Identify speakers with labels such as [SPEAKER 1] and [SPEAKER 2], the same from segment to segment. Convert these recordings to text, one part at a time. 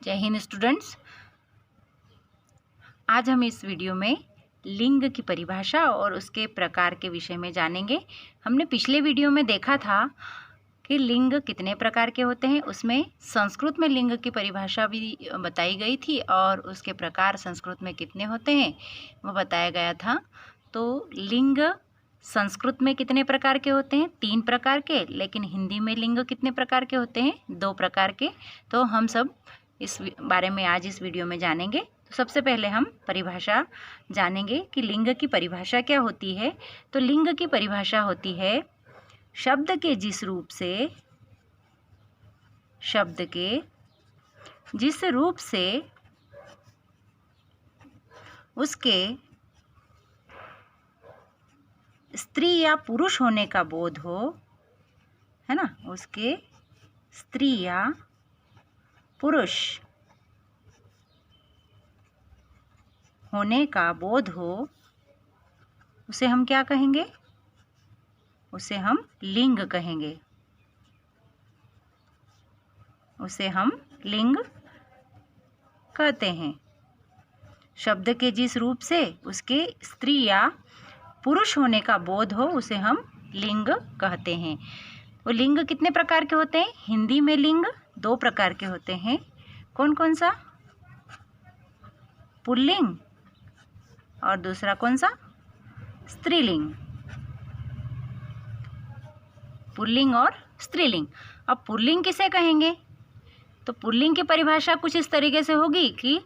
[SPEAKER 1] जय हिंद स्टूडेंट्स। आज हम इस वीडियो में लिंग की परिभाषा और उसके प्रकार के विषय में जानेंगे। हमने पिछले वीडियो में देखा था कि लिंग कितने प्रकार के होते हैं, उसमें संस्कृत में लिंग की परिभाषा भी बताई गई थी और उसके प्रकार संस्कृत में कितने होते हैं वो बताया गया था। तो लिंग संस्कृत में कितने प्रकार के होते हैं? 3 प्रकार के। लेकिन हिंदी में लिंग कितने प्रकार के होते हैं? 2 प्रकार के। तो हम सब इस बारे में आज इस वीडियो में जानेंगे। तो सबसे पहले हम परिभाषा जानेंगे कि लिंग की परिभाषा क्या होती है। तो लिंग की परिभाषा होती है शब्द के जिस रूप से उसके स्त्री या पुरुष होने का बोध हो, है ना, उसके स्त्री या पुरुष होने का बोध हो, उसे हम क्या कहेंगे? उसे हम लिंग कहेंगे। उसे हम लिंग कहते हैं। शब्द के जिस रूप से उसके स्त्री या पुरुष होने का बोध हो उसे हम लिंग कहते हैं। वो लिंग कितने प्रकार के होते हैं? हिंदी में लिंग 2 प्रकार के होते हैं। कौन कौन सा? पुल्लिंग और दूसरा कौन सा? स्त्रीलिंग। पुल्लिंग और स्त्रीलिंग। अब पुल्लिंग किसे कहेंगे? तो पुल्लिंग की परिभाषा कुछ इस तरीके से होगी कि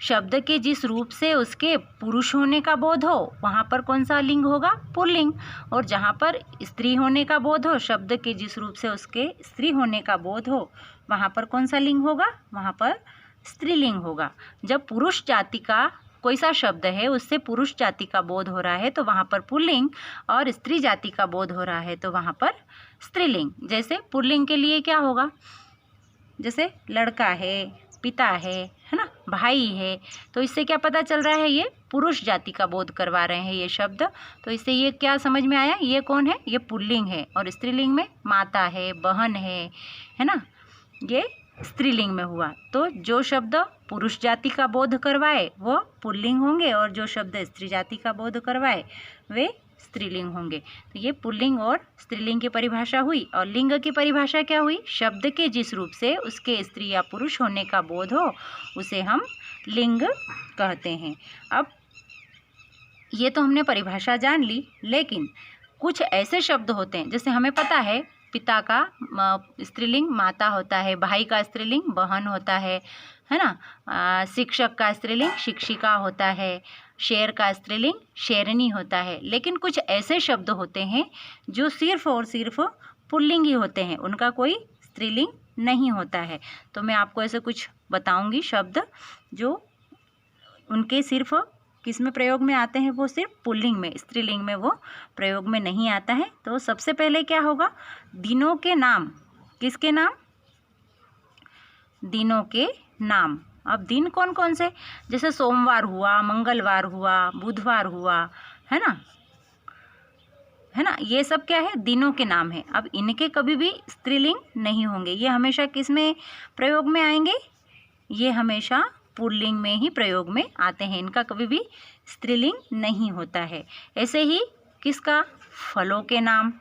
[SPEAKER 1] शब्द के जिस रूप से उसके पुरुष होने का बोध हो वहाँ पर कौन सा लिंग होगा? पुल्लिंग। और जहाँ पर स्त्री होने का बोध हो, शब्द के जिस रूप से उसके स्त्री होने का बोध हो वहाँ पर कौन सा लिंग होगा? वहाँ पर स्त्रीलिंग होगा। जब पुरुष जाति का कोई सा शब्द है उससे पुरुष जाति का बोध हो रहा है तो वहाँ पर पुल्लिंग, और स्त्री जाति का बोध हो रहा है तो वहाँ पर स्त्रीलिंग। जैसे पुल्लिंग के लिए क्या होगा? जैसे लड़का है, पिता है ना, भाई है, तो इससे क्या पता चल रहा है? ये पुरुष जाति का बोध करवा रहे हैं ये शब्द। तो इससे ये क्या समझ में आया? ये कौन है? ये पुल्लिंग है। और स्त्रीलिंग में माता है, बहन है ना, ये स्त्रीलिंग में हुआ। तो जो शब्द पुरुष जाति का बोध करवाए वो पुल्लिंग होंगे और जो शब्द स्त्री जाति का बोध करवाए वे स्त्रीलिंग होंगे। तो ये पुल्लिंग और स्त्रीलिंग की परिभाषा हुई। और लिंग की परिभाषा क्या हुई? शब्द के जिस रूप से उसके स्त्री या पुरुष होने का बोध हो उसे हम लिंग कहते हैं। अब ये तो हमने परिभाषा जान ली, लेकिन कुछ ऐसे शब्द होते हैं जैसे हमें पता है पिता का स्त्रीलिंग माता होता है, भाई का स्त्रीलिंग बहन होता है ना, शिक्षक का स्त्रीलिंग शिक्षिका होता है, शेर का स्त्रीलिंग शेरनी होता है। लेकिन कुछ ऐसे शब्द होते हैं जो सिर्फ और सिर्फ पुल्लिंग ही होते हैं, उनका कोई स्त्रीलिंग नहीं होता है। तो मैं आपको ऐसे कुछ बताऊंगी शब्द जो उनके सिर्फ किस में प्रयोग में आते हैं? वो सिर्फ पुल्लिंग में, स्त्रीलिंग में वो प्रयोग में नहीं आता है। तो सबसे पहले क्या होगा? दिनों के नाम। किसके नाम? दिनों के नाम। अब दिन कौन कौन से? जैसे सोमवार हुआ, मंगलवार हुआ, बुधवार हुआ, है ना, ये सब क्या है? दिनों के नाम है। अब इनके कभी भी स्त्रीलिंग नहीं होंगे। ये हमेशा किस में प्रयोग में आएंगे? ये हमेशा पुल्लिंग में ही प्रयोग में आते हैं। इनका कभी भी स्त्रीलिंग नहीं होता है। ऐसे ही किसका? फलों के नाम।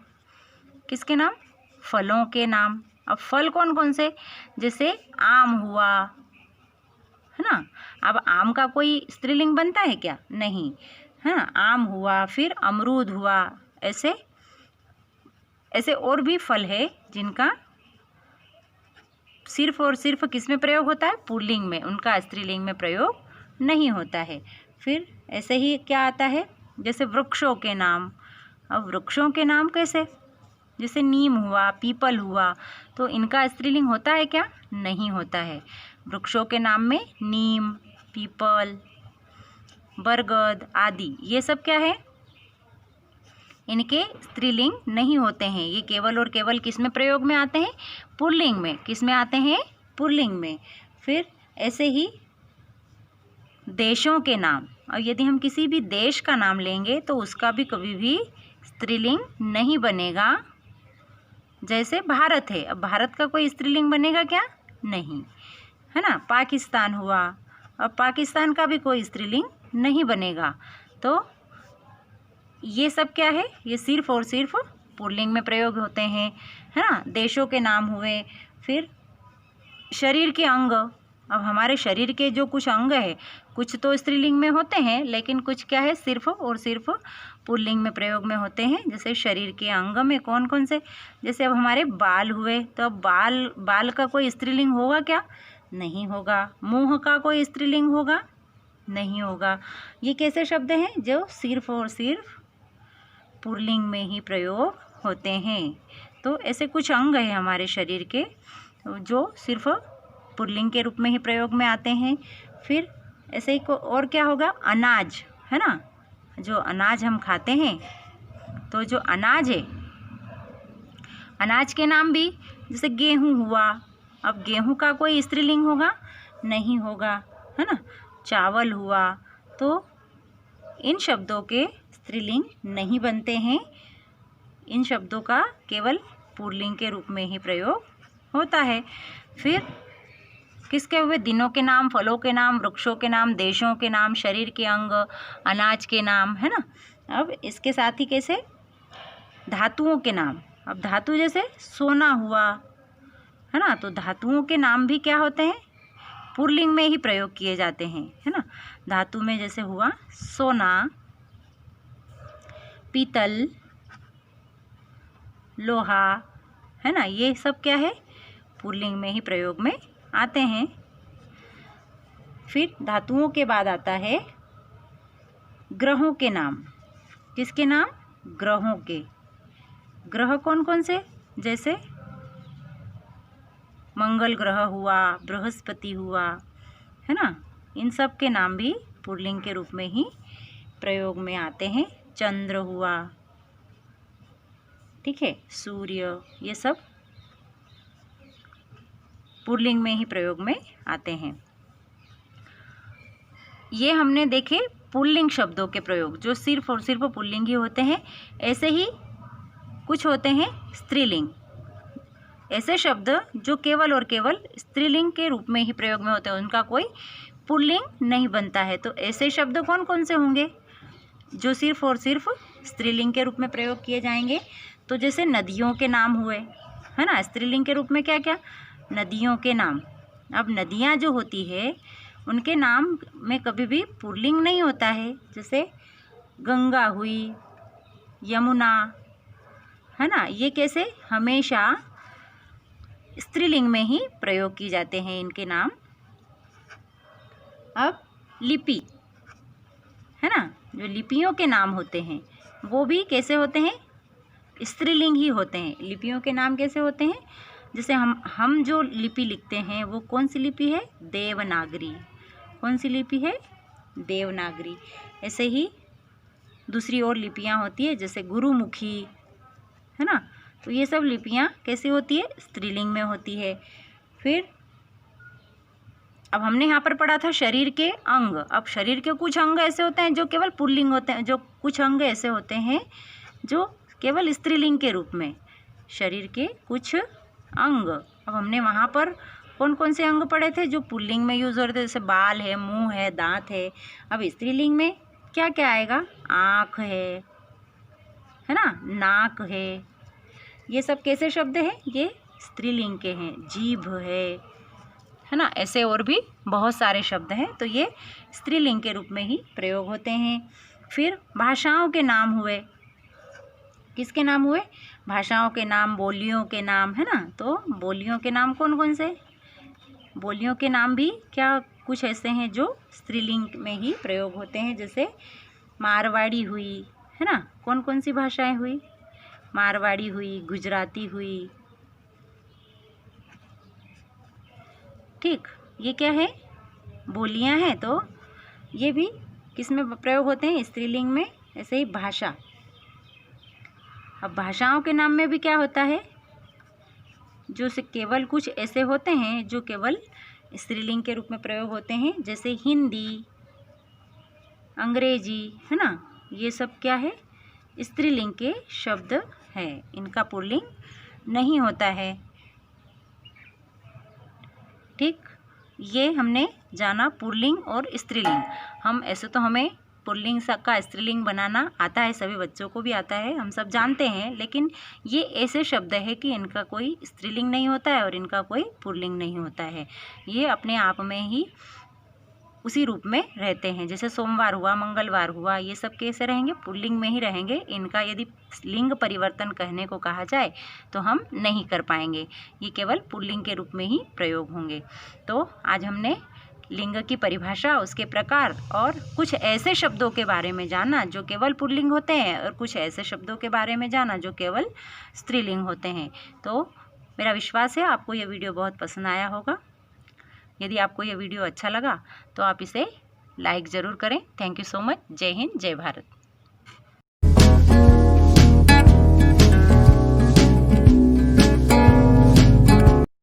[SPEAKER 1] किसके नाम? फलों के नाम। अब फल कौन कौन से? जैसे आम हुआ, है ना। अब आम का कोई स्त्रीलिंग बनता है क्या? नहीं, है ना। आम हुआ, फिर अमरूद हुआ, ऐसे ऐसे और भी फल है जिनका सिर्फ और सिर्फ किस में प्रयोग होता है? पुल्लिंग में, उनका स्त्रीलिंग में प्रयोग नहीं होता है। फिर ऐसे ही क्या आता है? जैसे वृक्षों के नाम। अब वृक्षों के नाम कैसे? जैसे नीम हुआ, पीपल हुआ, तो इनका स्त्रीलिंग होता है क्या? नहीं होता है। वृक्षों के नाम में नीम, पीपल, बरगद आदि ये सब क्या है? इनके स्त्रीलिंग नहीं होते हैं। ये केवल और केवल किस में प्रयोग में आते हैं? पुल्लिंग में। किस में आते हैं? पुल्लिंग में। फिर ऐसे ही देशों के नाम। और यदि हम किसी भी देश का नाम लेंगे तो उसका भी कभी भी स्त्रीलिंग नहीं बनेगा। जैसे भारत है, अब भारत का कोई स्त्रीलिंग बनेगा क्या? नहीं। है ना, पाकिस्तान हुआ। अब पाकिस्तान का भी कोई स्त्रीलिंग नहीं बनेगा। तो ये सब क्या है, ये सिर्फ और सिर्फ पुल्लिंग में प्रयोग होते हैं, है ना। देशों के नाम हुए, फिर शरीर के अंग। अब हमारे शरीर के जो कुछ अंग है, कुछ तो स्त्रीलिंग में होते हैं, लेकिन कुछ क्या है, सिर्फ और सिर्फ पुल्लिंग में प्रयोग में होते हैं। जैसे शरीर के अंग में कौन कौन से, जैसे अब हमारे बाल हुए, तो अब बाल का कोई स्त्रीलिंग होगा क्या? नहीं होगा। मुंह का कोई स्त्रीलिंग होगा? नहीं होगा। ये कैसे शब्द हैं जो सिर्फ और सिर्फ पुल्लिंग में ही प्रयोग होते हैं। तो ऐसे कुछ अंग हैं हमारे शरीर के जो सिर्फ पुल्लिंग के रूप में ही प्रयोग में आते हैं। फिर ऐसे ही और क्या होगा, अनाज, है ना, जो अनाज हम खाते हैं, तो जो अनाज है, अनाज के नाम भी, जैसे गेहूँ हुआ। अब गेहूँ का कोई स्त्रीलिंग होगा? नहीं होगा, है ना। चावल हुआ। तो इन शब्दों के स्त्रीलिंग नहीं बनते हैं। इन शब्दों का केवल पुल्लिंग के रूप में ही प्रयोग होता है। फिर किसके हुए, दिनों के नाम, फलों के नाम, वृक्षों के नाम, देशों के नाम, शरीर के अंग, अनाज के नाम, है ना। अब इसके साथ ही कैसे, धातुओं के नाम। अब धातु जैसे सोना हुआ, है ना, तो धातुओं के नाम भी क्या होते हैं, पुल्लिंग में ही प्रयोग किए जाते हैं, है ना। धातु में जैसे हुआ सोना, पीतल, लोहा, है ना, ये सब क्या है, पुल्लिंग में ही प्रयोग में आते हैं। फिर धातुओं के बाद आता है ग्रहों के नाम। किसके नाम? ग्रहों के। ग्रह कौन कौन से, जैसे मंगल ग्रह हुआ, बृहस्पति हुआ, है ना, इन सब के नाम भी पुल्लिंग के रूप में ही प्रयोग में आते हैं। चंद्र हुआ, ठीक है, सूर्य, ये सब पुल्लिंग में ही प्रयोग में आते हैं। ये हमने देखे पुल्लिंग शब्दों के प्रयोग जो सिर्फ और सिर्फ पुल्लिंग ही होते हैं। ऐसे ही कुछ होते हैं स्त्रीलिंग, ऐसे शब्द जो केवल और केवल स्त्रीलिंग के रूप में ही प्रयोग में होते हैं, उनका कोई पुल्लिंग नहीं बनता है। तो ऐसे शब्द कौन कौन से होंगे जो सिर्फ और सिर्फ स्त्रीलिंग के रूप में प्रयोग किए जाएंगे? तो जैसे नदियों के नाम हुए, है ना, स्त्रीलिंग के रूप में क्या क्या, नदियों के नाम। अब नदियाँ जो होती है उनके नाम में कभी भी पुल्लिंग नहीं होता है। जैसे गंगा हुई, यमुना, है ना, ये कैसे हमेशा स्त्रीलिंग में ही प्रयोग की जाते हैं इनके नाम। अब लिपि, है ना, जो लिपियों के नाम होते हैं वो भी कैसे होते हैं, स्त्रीलिंग ही होते हैं। लिपियों के नाम कैसे होते हैं, जैसे हम जो लिपि लिखते हैं वो कौन सी लिपि है, देवनागरी। कौन सी लिपि है, देवनागरी। ऐसे ही दूसरी और लिपियां होती है जैसे गुरुमुखी, है ना, तो ये सब लिपियां कैसी होती है, स्त्रीलिंग में होती है। फिर अब हमने यहाँ पर पढ़ा था शरीर के अंग। अब शरीर के कुछ अंग ऐसे होते हैं जो केवल पुल्लिंग होते हैं, जो कुछ अंग ऐसे होते हैं जो केवल स्त्रीलिंग के रूप में, शरीर के कुछ अंग। अब हमने वहाँ पर कौन कौन से अंग पढ़े थे जो पुल्लिंग में यूज़ हो रहे थे, जैसे बाल है, मुंह है, दांत है। अब स्त्रीलिंग में क्या क्या आएगा, आँख है ना, नाक है, ये सब कैसे शब्द हैं, ये स्त्रीलिंग के हैं। जीभ है ना, ऐसे और भी बहुत सारे शब्द हैं, तो ये स्त्रीलिंग के रूप में ही प्रयोग होते हैं। फिर भाषाओं के नाम हुए, किसके नाम हुए, भाषाओं के नाम, बोलियों के नाम, है ना। तो बोलियों के नाम कौन कौन से, बोलियों के नाम भी क्या कुछ ऐसे हैं जो स्त्रीलिंग में ही प्रयोग होते हैं। जैसे मारवाड़ी हुई, है ना, कौन कौन सी भाषाएं हुई, मारवाड़ी हुई, गुजराती हुई, ठीक, ये क्या है, बोलियां हैं। तो ये भी किस में प्रयोग होते हैं, स्त्रीलिंग में। ऐसे ही भाषा, अब भाषाओं के नाम में भी क्या होता है, जो से केवल कुछ ऐसे होते हैं जो केवल स्त्रीलिंग के रूप में प्रयोग होते हैं, जैसे हिंदी, अंग्रेजी, है ना, ये सब क्या है, स्त्रीलिंग के शब्द है, इनका पुल्लिंग नहीं होता है, ठीक। ये हमने जाना पुल्लिंग और स्त्रीलिंग। हम ऐसे तो हमें पुल्लिंग का स्त्रीलिंग बनाना आता है, सभी बच्चों को भी आता है, हम सब जानते हैं, लेकिन ये ऐसे शब्द है कि इनका कोई स्त्रीलिंग नहीं होता है और इनका कोई पुल्लिंग नहीं होता है। ये अपने आप में ही उसी रूप में रहते हैं। जैसे सोमवार हुआ, मंगलवार हुआ, ये सब कैसे रहेंगे? पुल्लिंग में ही रहेंगे। इनका यदि लिंग परिवर्तन कहने को कहा जाए तो हम नहीं कर पाएंगे, ये केवल पुल्लिंग के रूप में ही प्रयोग होंगे। तो आज हमने लिंग की परिभाषा, उसके प्रकार और कुछ ऐसे शब्दों के बारे में जाना जो केवल पुल्लिंग होते हैं और कुछ ऐसे शब्दों के बारे में जाना जो केवल स्त्रीलिंग होते हैं। तो मेरा विश्वास है आपको यह वीडियो बहुत पसंद आया होगा। यदि आपको यह वीडियो अच्छा लगा तो आप इसे लाइक ज़रूर करें। Thank you so much. जय हिंद, जय भारत।